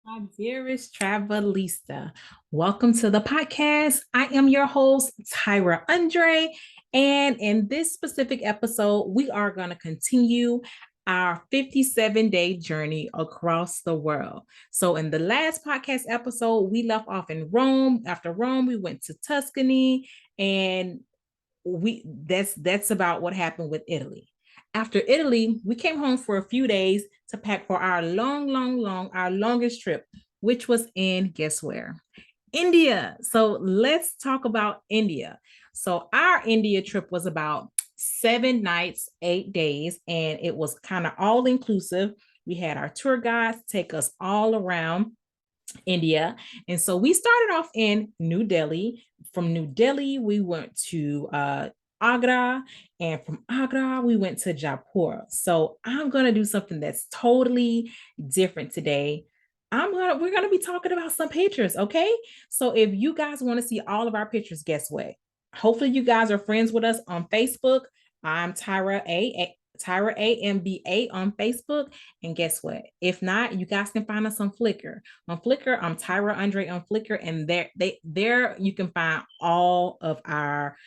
My dearest Travelista, welcome to the podcast. I am your host, Tyra Andre. And in this specific episode, we are going to continue our 57-day journey across the world. So, in the last podcast episode, we left off in Rome. After Rome, we went to Tuscany, and that's about what happened with Italy. After Italy, we came home for a few days to pack for our our longest trip, which was in, guess where? India. So let's talk about India. So our India trip was about 7 nights, 8 days, and it was kind of all inclusive. We had our tour guides take us all around India. And so we started off in New Delhi. From New Delhi, we went to Agra, and from Agra, we went to Jaipur. So I'm gonna do something that's totally different today. We're gonna be talking about some pictures, okay? So if you guys want to see all of our pictures, guess what? Hopefully you guys are friends with us on Facebook. I'm Tyra AMBA on Facebook. And guess what? If not, you guys can find us on Flickr. On Flickr, I'm Tyra Andre on Flickr, and there you can find all of our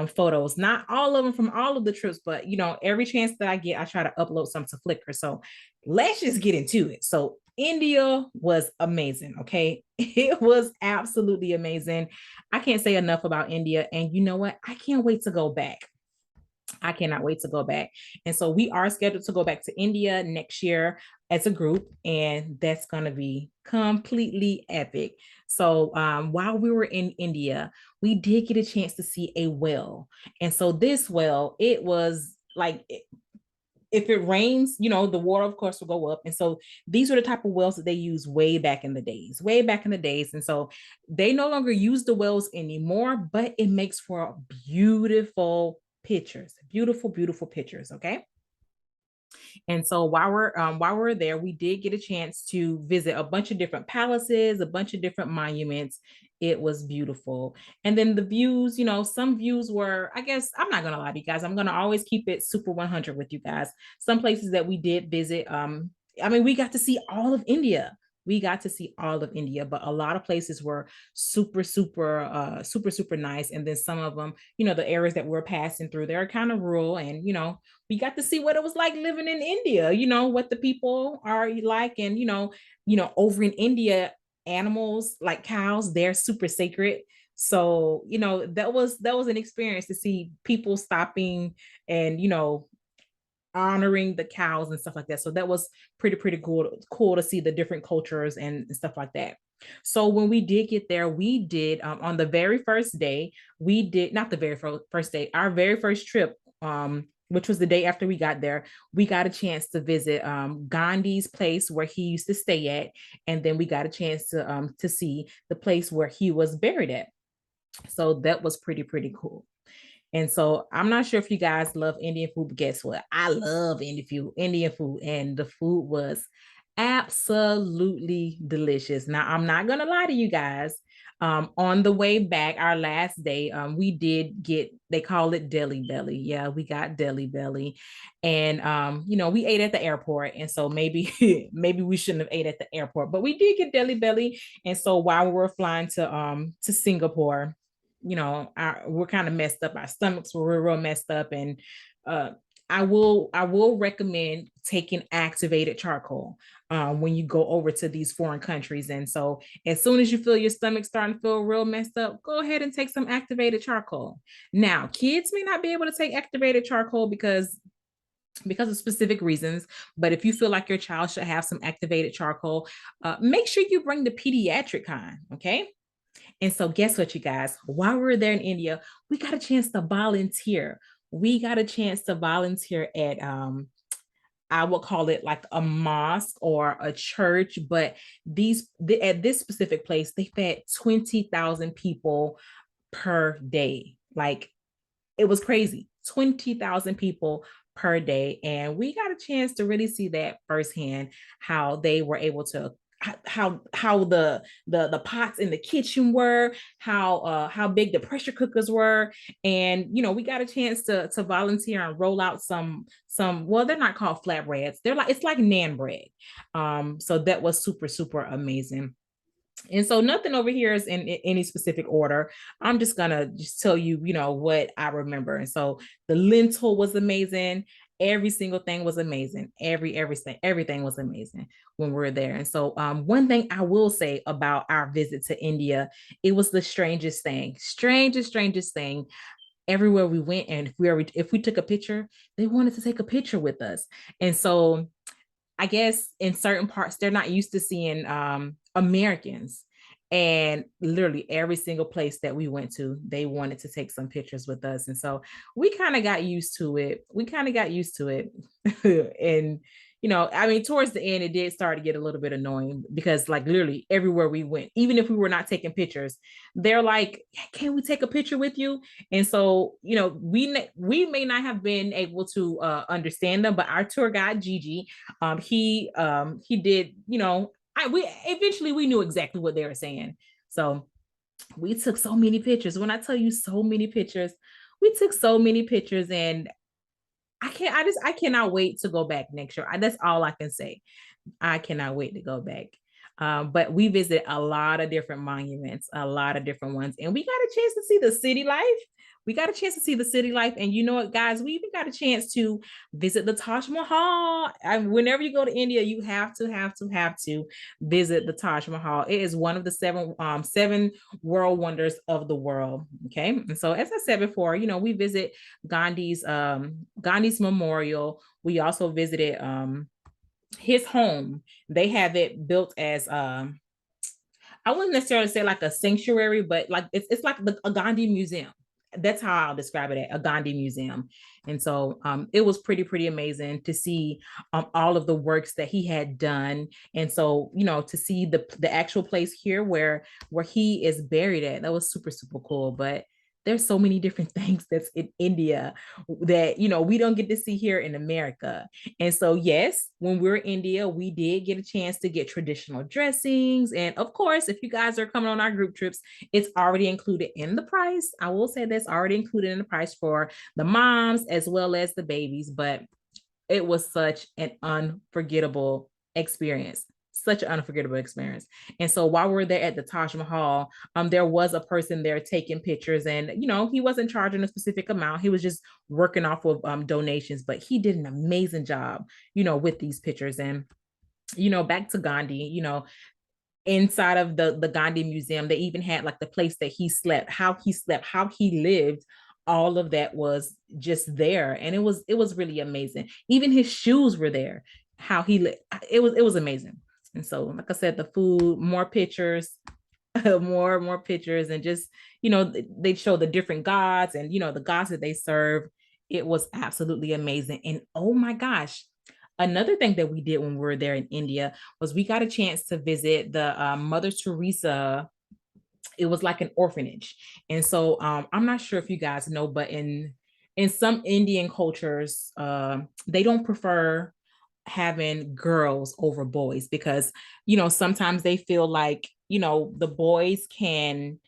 photos. Not all of them from all of the trips, but every chance that I get, I try to upload some to Flickr. So let's just get into it. So India was amazing. Okay, it was absolutely amazing. I can't say enough about India, and you know what? I can't wait to go back. I cannot wait to go back. And so we are scheduled to go back to India next year as a group, and that's going to be completely epic. So while we were in India, we did get a chance to see a well. And so this well, it was like, if it rains, the water, of course, will go up. And so these are the type of wells that they use way back in the days. And so they no longer use the wells anymore, but it makes for beautiful pictures, beautiful, beautiful pictures. Okay. And so while we're there, we did get a chance to visit a bunch of different palaces, a bunch of different monuments. It was beautiful. And then the views, some views were, I guess, I'm not gonna lie to you guys, I'm gonna always keep it super 100 with you guys. Some places that we did visit, I mean, we got to see all of India. We got to see all of India, but a lot of places were super, super, super nice. And then some of them, the areas that we're passing through, they're kind of rural, and we got to see what it was like living in India, what the people are like. And, over in India, animals like cows, they're super sacred. So, that was an experience to see people stopping and, honoring the cows and stuff like that. So that was pretty cool to see the different cultures and stuff like that. So when we did get there, we did on the very first day, we did not the very first day, our very first trip, which was the day after we got there, we got a chance to visit Gandhi's place where he used to stay at, and then we got a chance to see the place where he was buried at. So that was pretty cool. And so I'm not sure if you guys love Indian food, but guess what? I love Indian food, and the food was absolutely delicious. Now, I'm not gonna lie to you guys. On the way back, our last day, we did get, they call it Delhi Belly. Yeah, we got Delhi Belly. And we ate at the airport. And so maybe maybe we shouldn't have ate at the airport, but we did get Delhi Belly. And so while we were flying to Singapore, we're kind of messed up. Our stomachs were real messed up, and uh, I will recommend taking activated charcoal when you go over to these foreign countries. And so as soon as you feel your stomach starting to feel real messed up, go ahead and take some activated charcoal. Now, kids may not be able to take activated charcoal because of specific reasons. But if you feel like your child should have some activated charcoal, make sure you bring the pediatric kind. Okay. And so, guess what, you guys? While we were there in India, we got a chance to volunteer. We got a chance to volunteer at, I would call it like a mosque or a church, but at this specific place, they fed 20,000 people per day. Like, it was crazy. 20,000 people per day. And we got a chance to really see that firsthand, how they were able to how the pots in the kitchen were, how big the pressure cookers were. And we got a chance to volunteer and roll out some, well, they're not called flatbreads, they're like, it's like naan bread. So that was super super amazing. And so nothing over here is in any specific order. I'm just gonna just tell you, what I remember. And so the lentil was amazing. Every single thing was amazing. Everything was amazing when we were there. And so one thing I will say about our visit to India, it was the strangest thing. Everywhere we went, and if we took a picture, they wanted to take a picture with us. And so I guess in certain parts, they're not used to seeing Americans. And literally every single place that we went to, they wanted to take some pictures with us. And so we kind of got used to it. And, I mean, towards the end, it did start to get a little bit annoying because, like, literally everywhere we went, even if we were not taking pictures, they're like, can we take a picture with you? And so, we may not have been able to understand them, but our tour guide, Gigi, he did, we eventually we knew exactly what they were saying. So we took so many pictures. When I tell you so many pictures, we took so many pictures, and I cannot wait to go back next year. That's all I can say. I cannot wait to go back. But we visited a lot of different monuments, a lot of different ones, and we got a chance to see the city life. And you know what, guys? We even got a chance to visit the Taj Mahal. And whenever you go to India, you have to visit the Taj Mahal. It is one of the seven world wonders of the world. Okay, and so as I said before, we visit Gandhi's memorial. We also visited his home. They have it built as I wouldn't necessarily say like a sanctuary, but like it's like a Gandhi museum. That's how I'll describe it, a Gandhi museum. And so it was pretty amazing to see all of the works that he had done. And so, to see the actual place here where he is buried at, that was super super cool. But there's so many different things that's in India that we don't get to see here in America. And so yes, when we we're in India, we did get a chance to get traditional dressings. And of course, if you guys are coming on our group trips, it's already included in the price. I will say that's already included in the price for the moms as well as the babies. But it was such an unforgettable experience. Such an unforgettable experience. And so while we're there at the Taj Mahal, there was a person there taking pictures, and he wasn't charging a specific amount. He was just working off of donations, but he did an amazing job, with these pictures. And back to Gandhi, inside of the Gandhi Museum, they even had like the place that he slept, how he lived. All of that was just there, and it was really amazing. Even his shoes were there. How he lived, it was amazing. And so, like I said, the food, more pictures, more pictures, and just they show the different gods and the gods that they serve. It was absolutely amazing. And oh my gosh, another thing that we did when we were there in India was we got a chance to visit the Mother Teresa. It was like an orphanage. And so I'm not sure if you guys know, but in some Indian cultures, they don't prefer having girls over boys because sometimes they feel like the boys can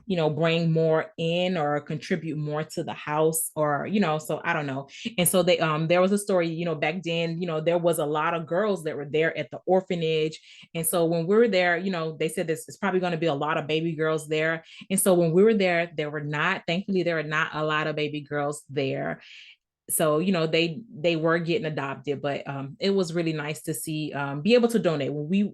bring more in or contribute more to the house, or so I don't know. And so they there was a story, back then, there was a lot of girls that were there at the orphanage. And so when we were there, they said this is probably going to be a lot of baby girls there. And so when we were there, thankfully there were not a lot of baby girls there. So they were getting adopted, but it was really nice to see be able to donate. When we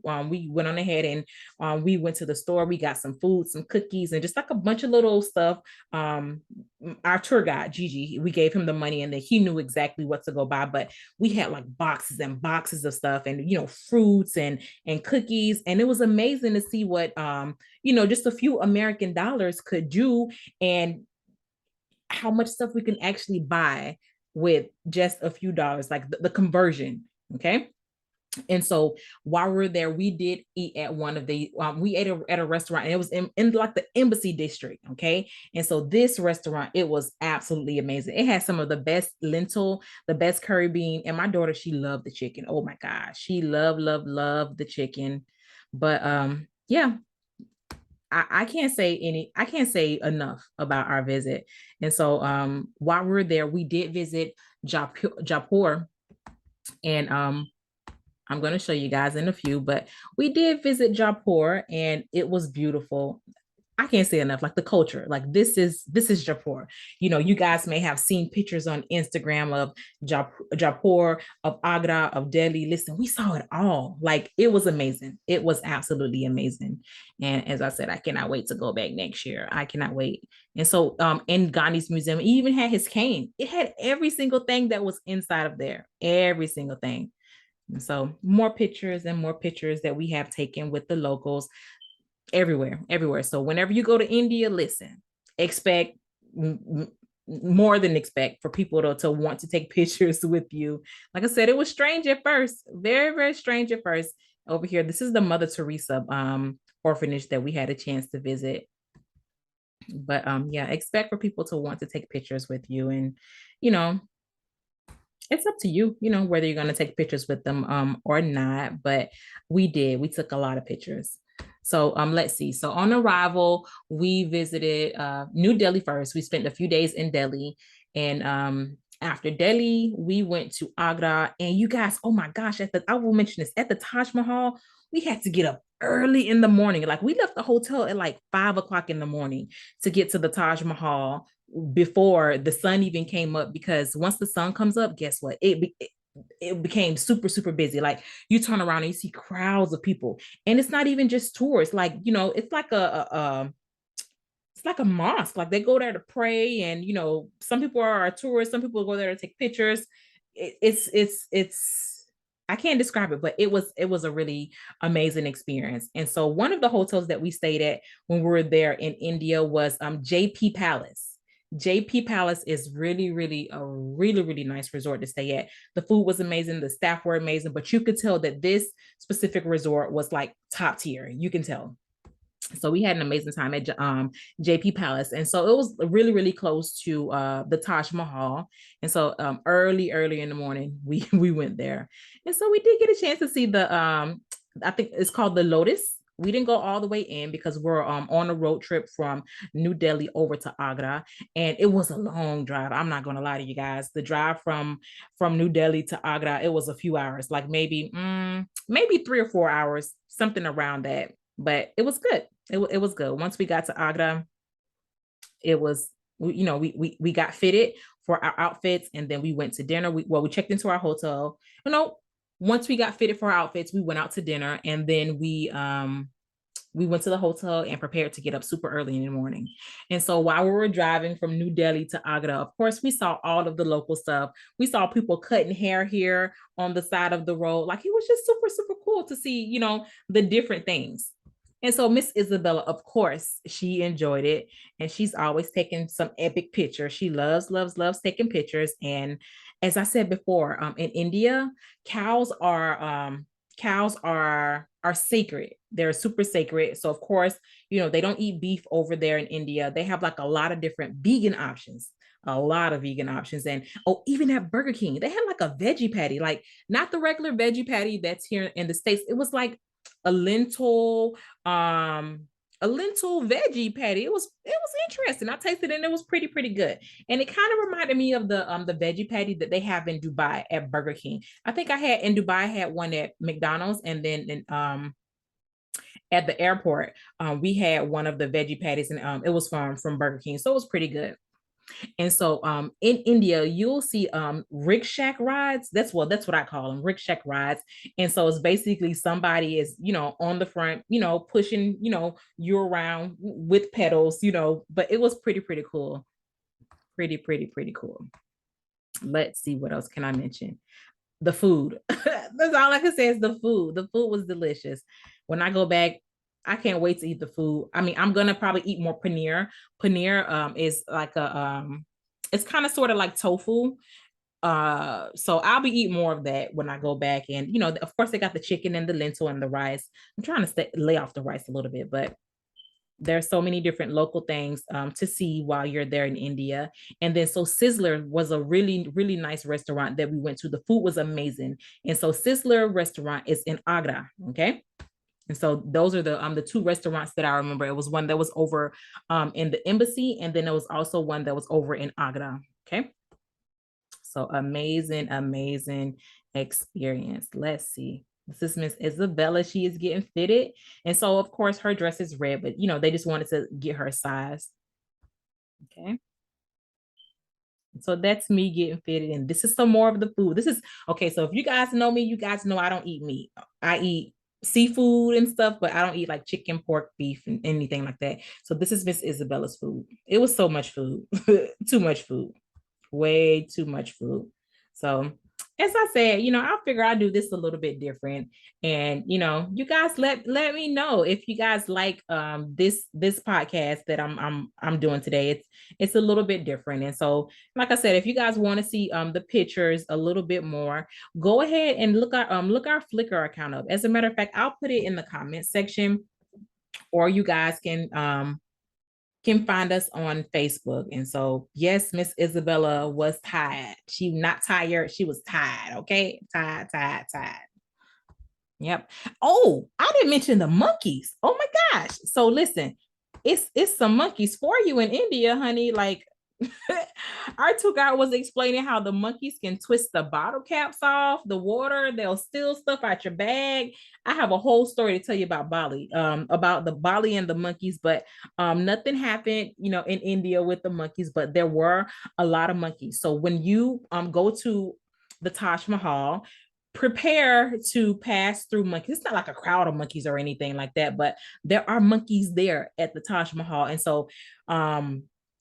went on ahead and we went to the store, we got some food, some cookies, and just like a bunch of little stuff. Our tour guide Gigi, we gave him the money, and then he knew exactly what to go buy. But we had like boxes and boxes of stuff, and fruits and cookies, and it was amazing to see what just a few American dollars could do, and how much stuff we can actually buy with just a few dollars, like the conversion. Okay. And so while we're there, we did eat at one of the we ate at a restaurant, and it was in like the embassy district. Okay. And so this restaurant, it was absolutely amazing. It had some of the best lentil, the best curry bean, and my daughter, she loved the chicken. Oh my gosh, she loved the chicken. But yeah, I can't say I can't say enough about our visit. And so while we were there, we did visit Jaipur, and I'm going to show you guys in a few, but we did visit Jaipur and it was beautiful. I can't say enough. Like the culture, like this is Jaipur. You know, you guys may have seen pictures on Instagram of Jaipur, of Agra, of Delhi. Listen, we saw it all. Like it was amazing. It was absolutely amazing. And as I said, I cannot wait to go back next year. I cannot wait. And so in Gandhi's museum, he even had his cane. It had every single thing that was inside of there, every single thing. And so more pictures and more pictures that we have taken with the locals everywhere, everywhere. So whenever you go to India, listen, expect more than expect for people to want to take pictures with you. Like I said, it was strange at first, very, very strange at first. Over here, this is the Mother Teresa orphanage that we had a chance to visit. But yeah, expect for people to want to take pictures with you, and you know, it's up to you, you know, whether you're going to take pictures with them or not. But we took a lot of pictures. So let's see. So on arrival, we visited New Delhi first. We spent a few days in Delhi, and after Delhi, we went to Agra. And you guys, oh my gosh, I will mention this, at the Taj Mahal, we had to get up early in the morning. Like we left the hotel at like 5 o'clock in the morning to get to the Taj Mahal before the sun even came up, because once the sun comes up, guess what? It became super, super busy. Like you turn around and you see crowds of people, and it's not even just tourists. Like, you know, it's like it's like a mosque. Like they go there to pray, and you know, some people are tourists, some people go there to take pictures. It's I can't describe it, but it was a really amazing experience. And so one of the hotels that we stayed at when we were there in India was JP Palace. JP Palace is really, really a really, really nice resort to stay at. The food was amazing, the staff were amazing, but you could tell that this specific resort was like top tier. You can tell. So we had an amazing time at JP Palace, and so it was really, really close to the Taj Mahal. And so early in the morning, we went there, and so we did get a chance to see the I think it's called the Lotus. We didn't go all the way in because we're on a road trip from New Delhi over to Agra, and it was a long drive. I'm not going to lie to you guys. The drive from New Delhi to Agra, it was a few hours, like maybe 3 or 4 hours, something around that. But it was good. It was good. Once we got to Agra, it was, you know, we got fitted for our outfits, and then we went to dinner. We checked into our hotel. You know, once we got fitted for our outfits, we went out to dinner, and then we went to the hotel and prepared to get up super early in the morning. And so while we were driving from New Delhi to Agra, of course, we saw all of the local stuff. We saw people cutting hair here on the side of the road. Like it was just super, super cool to see, you know, the different things. And so Miss Isabella, of course, she enjoyed it, and she's always taking some epic pictures. She loves, loves, loves taking pictures. And as I said before, in India, cows are cows are sacred. They're super sacred. So of course, you know, they don't eat beef over there in India. They have like a lot of different vegan options. A lot of vegan options. And oh, even at Burger King, they had like a veggie patty, like not the regular veggie patty that's here in the States. It was like a lentil, a lentil veggie patty. It was interesting. I tasted it and it was pretty, pretty good. And it kind of reminded me of the veggie patty that they have in Dubai at Burger King. I think I had one at McDonald's, and then at the airport, we had one of the veggie patties, and it was from Burger King. So it was pretty good. And so in India, you'll see rickshaw rides. That's what I call them, rickshaw rides. And so it's basically somebody is, you know, on the front, you know, pushing, you know, you around with pedals, you know, but it was pretty, pretty cool. Pretty, pretty, pretty cool. Let's see, what else can I mention? The food. That's all I can say is the food. The food was delicious. When I go back, I can't wait to eat the food. I mean, I'm gonna probably eat more paneer. Paneer is like a it's kind of sort of like tofu. So I'll be eating more of that when I go back. And you know, of course, they got the chicken and the lentil and the rice. I'm trying to lay off the rice a little bit, but there's so many different local things to see while you're there in India. And then so Sizzler was a really, really nice restaurant that we went to. The food was amazing. And so Sizzler restaurant is in Agra. Okay. And so those are the two restaurants that I remember. It was one that was over in the embassy, and then there was also one that was over in Agra. Okay. So amazing, amazing experience. Let's see. This is Miss Isabella. She is getting fitted. And so, of course, her dress is red, but, they just wanted to get her size. Okay. So that's me getting fitted. And this is some more of the food. This is, okay, so if you guys know me, you guys know I don't eat meat. I eat seafood and stuff, but I don't eat like chicken, pork, beef, and anything like that. So this is Miss Isabella's food. It was so much food, too much food, way too much food. So as I said, I'll figure I'll do this a little bit different. And you guys let me know if you guys like this podcast that I'm doing today. It's a little bit different. And so, like I said, if you guys want to see the pictures a little bit more, go ahead and look our Flickr account up. As a matter of fact, I'll put it in the comment section, or you guys can find us on Facebook. And so, yes, Miss Isabella was tired. She not tired. She was tired. Okay. Tired. Yep. Oh, I didn't mention the monkeys. Oh my gosh. So listen, it's some monkeys for you in India, honey. Like our tour guide was explaining how the monkeys can twist the bottle caps off the water. They'll steal stuff out your bag. I have a whole story to tell you about Bali, about the Bali and the monkeys, but nothing happened, in India with the monkeys, but there were a lot of monkeys. So when you go to the Taj Mahal, prepare to pass through monkeys. It's not like a crowd of monkeys or anything like that, but there are monkeys there at the Taj Mahal. And so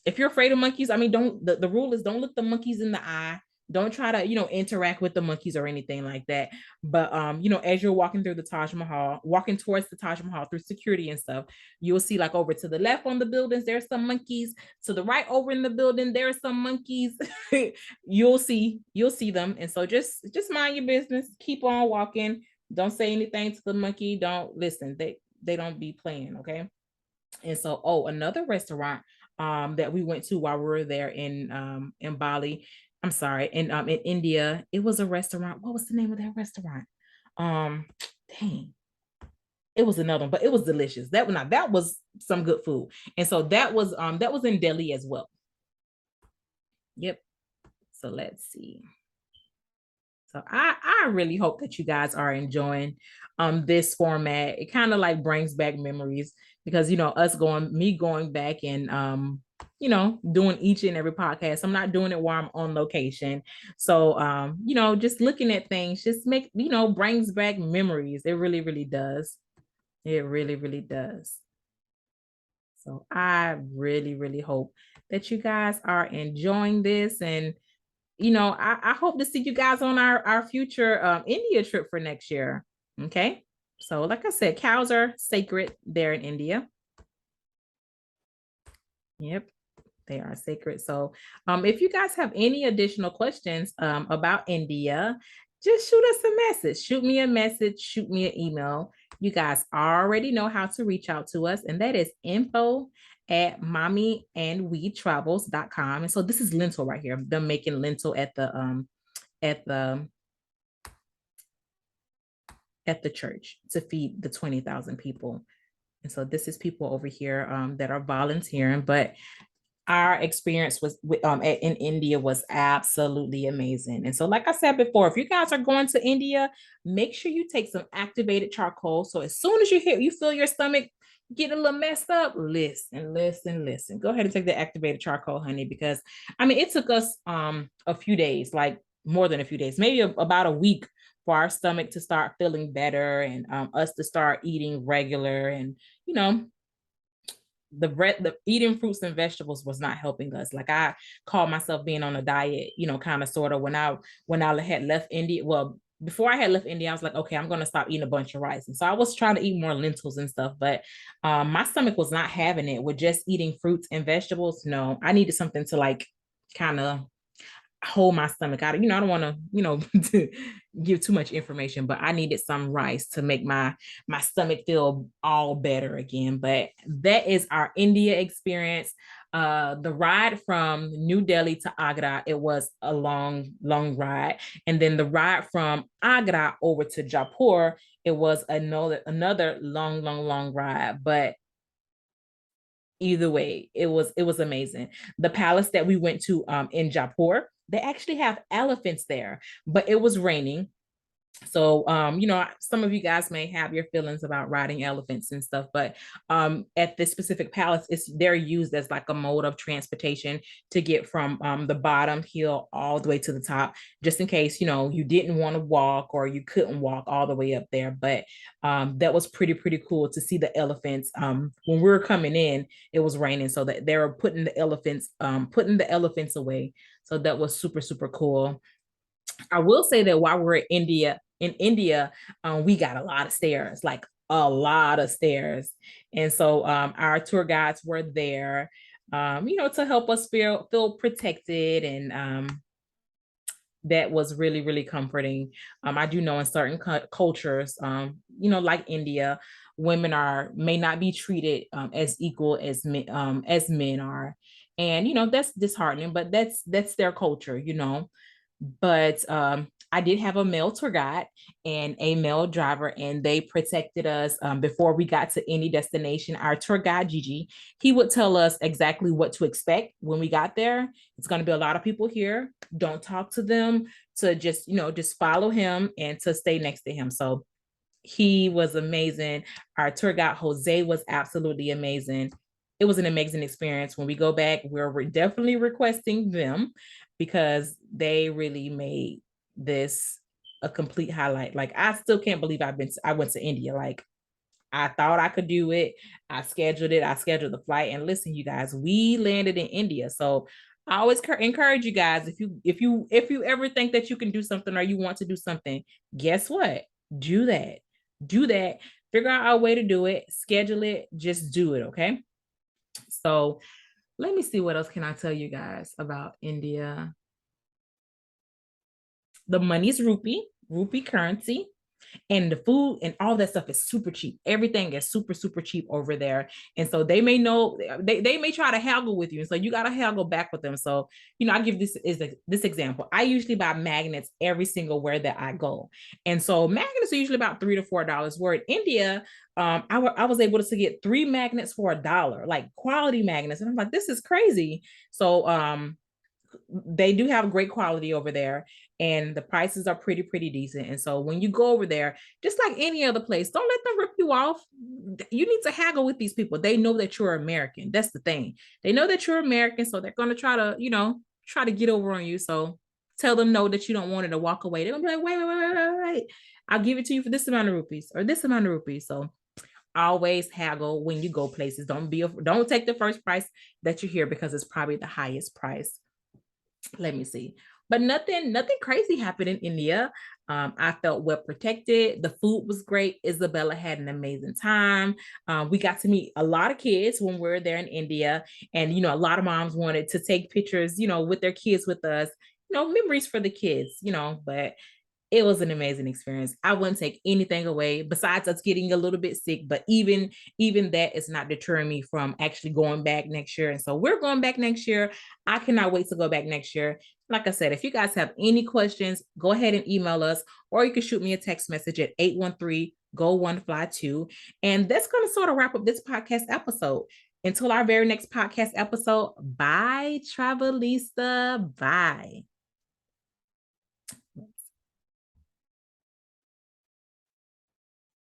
if you're afraid of monkeys, I mean, the rule is don't look the monkeys in the eye. Don't try to, interact with the monkeys or anything like that. But, as you're walking through the Taj Mahal, walking towards the Taj Mahal through security and stuff, you'll see like over to the left on the buildings, there's some monkeys. To the right over in the building, there are some monkeys. You'll see them. And so just mind your business. Keep on walking. Don't say anything to the monkey. Don't listen. They don't be playing. Okay. And so, another restaurant that we went to while we were there in Bali. I'm sorry, in India. It was a restaurant. What was the name of that restaurant? Dang. It was another one, but it was delicious. That was some good food. And so that was in Delhi as well. Yep. So let's see. So I really hope that you guys are enjoying this format. It kind of like brings back memories because me going back and doing each and every podcast. I'm not doing it while I'm on location. So just looking at things just brings back memories. It really, really does. It really, really does. So I really, really hope that you guys are enjoying this, and I hope to see you guys on our future India trip for next year. Okay. So like I said, cows are sacred there in India. Yep. They are sacred. So if you guys have any additional questions about India, just shoot us a message. Shoot me a message. Shoot me an email. You guys already know how to reach out to us, and that is info@mommyandwetravels.com. And so this is lentil right here. Them making lentil at the church to feed the 20,000 people. And so this is people over here that are volunteering, but our experience was in India was absolutely amazing. And so, like I said before, if you guys are going to India, make sure you take some activated charcoal. So as soon as you feel your stomach get a little messed up, listen. Go ahead and take the activated charcoal, honey, because I mean, it took us a few days, like more than a few days, maybe about a week for our stomach to start feeling better and us to start eating regular. And the eating fruits and vegetables was not helping us. Like I called myself being on a diet, kind of sort of when I had left India. Well, before I had left India, I was like, okay, I'm going to stop eating a bunch of rice. And so I was trying to eat more lentils and stuff, but my stomach was not having it with just eating fruits and vegetables. No, I needed something to like kind of hold my stomach out. I don't want to, give too much information, but I needed some rice to make my stomach feel all better again. But that is our India experience. The ride from New Delhi to Agra, it was a long, long ride. And then the ride from Agra over to Jaipur, it was another long, long, long ride. But either way, it was amazing. The palace that we went to in Jaipur, they actually have elephants there, but it was raining. So some of you guys may have your feelings about riding elephants and stuff, but at this specific palace, they're used as like a mode of transportation to get from the bottom hill all the way to the top, just in case you didn't want to walk or you couldn't walk all the way up there. But that was pretty cool to see the elephants. When we were coming in, it was raining, so that they were putting the elephants away. So that was super cool. I will say that while we're in India, we got a lot of stairs, like a lot of stairs. And so our tour guides were there, to help us feel protected. And that was really comforting. I do know in certain cultures, like India, women may not be treated as equal as men are. And, that's disheartening, but that's their culture. But I did have a male tour guide and a male driver, and they protected us before we got to any destination. Our tour guide, Gigi, he would tell us exactly what to expect when we got there. It's going to be a lot of people here. Don't talk to them, to just follow him and to stay next to him. So he was amazing. Our tour guide, Jose, was absolutely amazing. It was an amazing experience. When we go back, we're definitely requesting them, because they really made this a complete highlight. Like, I still can't believe I went to India. Like, I thought I could do it. I scheduled the flight, and listen, you guys, we landed in India. So I always encourage you guys, if you ever think that you can do something or you want to do something, guess what? Do that. Do that. Figure out a way to do it. Schedule it. Just do it. Okay. So let me see, what else can I tell you guys about India? The money's rupee currency, and the food and all that stuff is super cheap. Everything is super cheap over there. And so they may know, they may try to haggle with you. And so you got to haggle back with them. So, I give this example. I usually buy magnets every single where that I go. And so magnets are usually about $3 to $4. Where in India, I was able to get 3 magnets for $1, like quality magnets. And I'm like, this is crazy. So they do have great quality over there, and the prices are pretty decent. And so when you go over there, just like any other place, don't let them rip you off. You need to haggle with these people. They know that you're American. That's the thing. They know that you're American, so they're going to try to get over on you. So tell them no, that you don't want it, to walk away. They're gonna be like, wait. I'll give it to you for this amount of rupees or this amount of rupees. So always haggle when you go places. Don't take the first price that you hear, because it's probably the highest price. Let me see. But nothing crazy happened in India. I felt well protected. The food was great. Isabella had an amazing time. We got to meet a lot of kids when we were there in India. And, a lot of moms wanted to take pictures, with their kids with us, memories for the kids, but it was an amazing experience. I wouldn't take anything away besides us getting a little bit sick, but even that is not deterring me from actually going back next year. And so we're going back next year. I cannot wait to go back next year. Like I said, if you guys have any questions, go ahead and email us, or you can shoot me a text message at 813-GO-1FLY2. And that's going to sort of wrap up this podcast episode. Until our very next podcast episode, bye, Travelista. Bye.